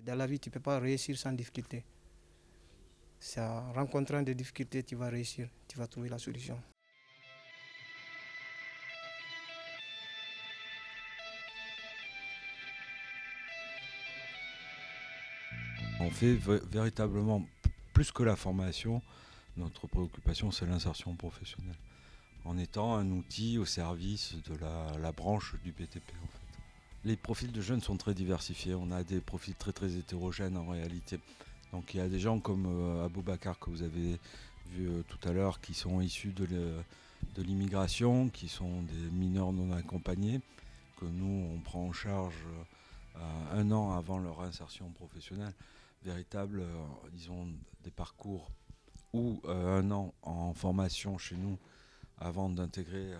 Dans la vie, tu ne peux pas réussir sans difficulté. C'est en rencontrant des difficultés que tu vas réussir, tu vas trouver la solution. On fait véritablement, plus que la formation, notre préoccupation c'est l'insertion professionnelle, en étant un outil au service de la branche du BTP en fait. Les profils de jeunes sont très diversifiés, on a des profils très très hétérogènes en réalité. Donc il y a des gens comme Aboubacar que vous avez vu tout à l'heure qui sont issus de l'immigration, qui sont des mineurs non accompagnés, que nous on prend en charge 1 an avant leur insertion professionnelle. Véritable, ils ont des parcours ou 1 an en formation chez nous avant d'intégrer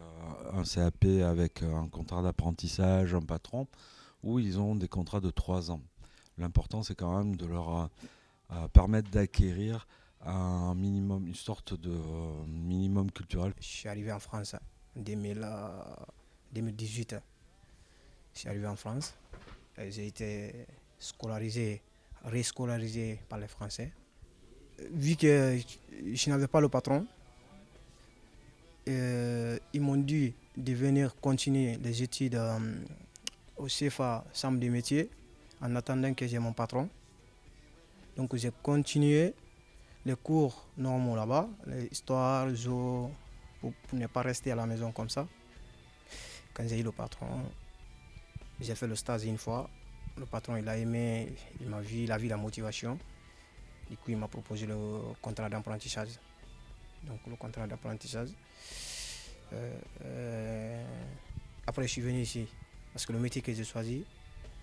un CAP avec un contrat d'apprentissage, un patron, ou ils ont des contrats de 3 ans. L'important, c'est quand même de leur permettre d'acquérir un minimum, une sorte de minimum culturel. Je suis arrivé en France en 2018. Je suis arrivé en France. J'ai été rescolarisé par les Français. Vu que je n'avais pas le patron, ils m'ont dit de venir continuer les études au CFA Centre de métier en attendant que j'ai mon patron. Donc j'ai continué les cours normaux là-bas, l'histoire, zoo, pour ne pas rester à la maison comme ça. Quand j'ai eu le patron, j'ai fait le stage une fois. Le patron il a aimé, il m'a vu, il a vu la motivation. Du coup il m'a proposé le contrat d'apprentissage. Donc le contrat d'apprentissage. Après je suis venu ici parce que le métier que j'ai choisi,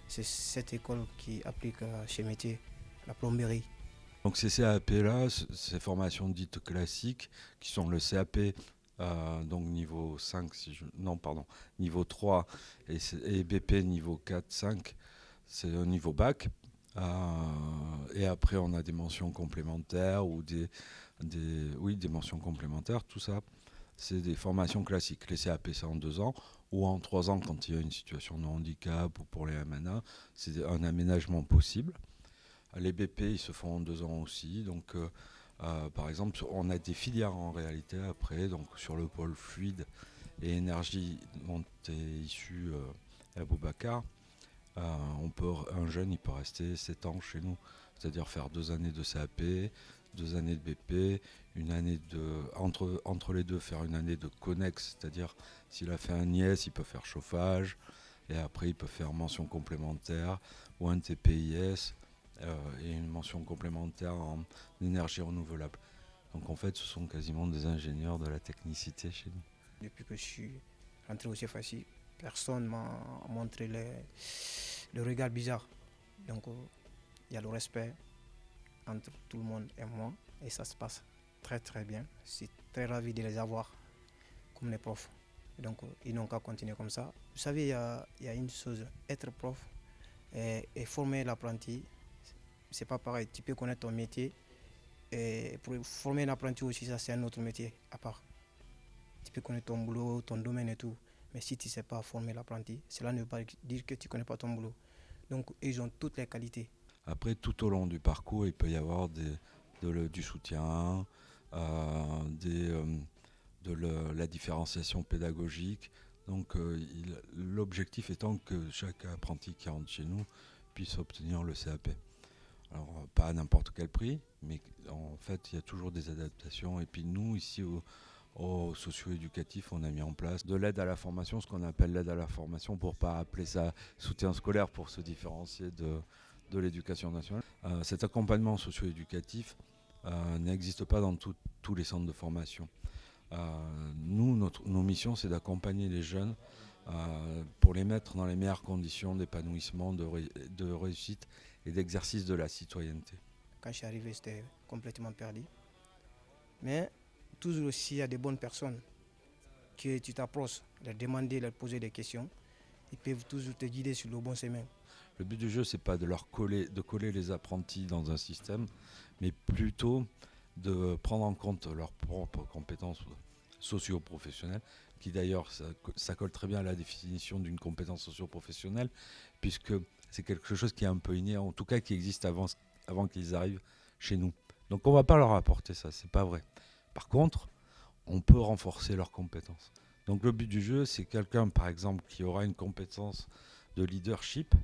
c'est cette école qui applique chez métier, la plomberie. Donc ces CAP-là, ces formations dites classiques, qui sont le CAP, donc niveau 5, niveau 3 et BP niveau 4, 5, c'est au niveau bac. Et après, on a des mentions complémentaires ou des mentions complémentaires, tout ça. C'est des formations classiques. Les CAP, c'est en 2 ans ou en 3 ans quand il y a une situation de handicap ou pour les MNA. C'est un aménagement possible. Les BP, ils se font en 2 ans aussi. Donc, par exemple, on a des filières en réalité après. Donc, sur le pôle fluide et énergie dont est issu Aboubacar, un jeune, il peut rester 7 ans chez nous. C'est-à-dire faire 2 années de CAP, 2 années de BP, entre les deux, faire une année de connexe. C'est-à-dire, s'il a fait un IS, il peut faire chauffage. Et après, il peut faire mention complémentaire ou un TPIS. Et une mention complémentaire en énergie renouvelable. Donc en fait, ce sont quasiment des ingénieurs de la technicité chez nous. Depuis que je suis rentré au CFACI, personne m'a montré le regard bizarre. Donc il y a le respect entre tout le monde et moi et ça se passe très très bien. Je suis très ravi de les avoir comme les profs. Donc ils n'ont qu'à continuer comme ça. Vous savez, il y a une chose, être prof et former l'apprenti, c'est pas pareil. Tu peux connaître ton métier et pour former l'apprenti aussi, ça c'est un autre métier à part. Tu peux connaître ton boulot, ton domaine et tout, mais si tu ne sais pas former l'apprenti, cela ne veut pas dire que tu ne connais pas ton boulot. Donc ils ont toutes les qualités. Après, tout au long du parcours, il peut y avoir du soutien, la différenciation pédagogique. Donc l'objectif étant que chaque apprenti qui rentre chez nous puisse obtenir le CAP. Alors pas à n'importe quel prix, mais en fait il y a toujours des adaptations. Et puis nous ici au socio-éducatif, on a mis en place de l'aide à la formation, ce qu'on appelle l'aide à la formation pour ne pas appeler ça soutien scolaire pour se différencier de l'éducation nationale. Cet accompagnement socio-éducatif n'existe pas dans tous les centres de formation. Nous, nos missions, c'est d'accompagner les jeunes pour les mettre dans les meilleures conditions d'épanouissement, de réussite et d'exercice de la citoyenneté. Quand je suis arrivé, c'était complètement perdu. Mais toujours aussi, il y a des bonnes personnes que tu t'approches, leur demander, leur poser des questions. Ils peuvent toujours te guider sur le bon chemin. Le but du jeu, c'est pas de coller les apprentis dans un système, mais plutôt de prendre en compte leurs propres compétences socio-professionnelles, qui d'ailleurs, ça colle très bien à la définition d'une compétence socio-professionnelle, puisque c'est quelque chose qui est un peu inné, en tout cas qui existe avant qu'ils arrivent chez nous. Donc on ne va pas leur apporter ça, c'est pas vrai. Par contre, on peut renforcer leurs compétences. Donc le but du jeu, c'est quelqu'un, par exemple, qui aura une compétence de leadership,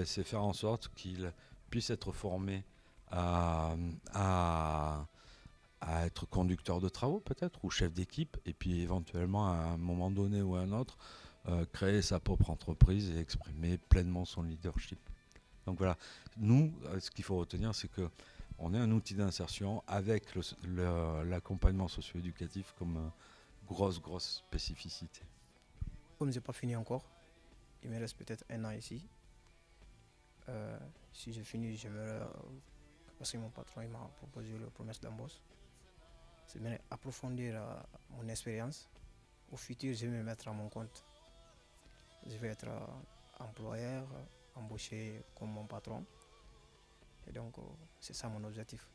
c'est faire en sorte qu'il puisse être formé à, à, à être conducteur de travaux peut-être, ou chef d'équipe, et puis éventuellement à un moment donné ou à un autre, créer sa propre entreprise et exprimer pleinement son leadership. Donc voilà, nous, ce qu'il faut retenir, c'est que on est un outil d'insertion avec l'accompagnement socio-éducatif comme grosse spécificité. Comme je n'ai pas fini encore, il me reste peut-être 1 an ici. Si j'ai fini, parce que mon patron il m'a proposé la promesse d'embauche. C'est bien approfondir mon expérience. Au futur, je vais me mettre à mon compte. Je vais être employeur, embauché comme mon patron. Et donc, c'est ça mon objectif.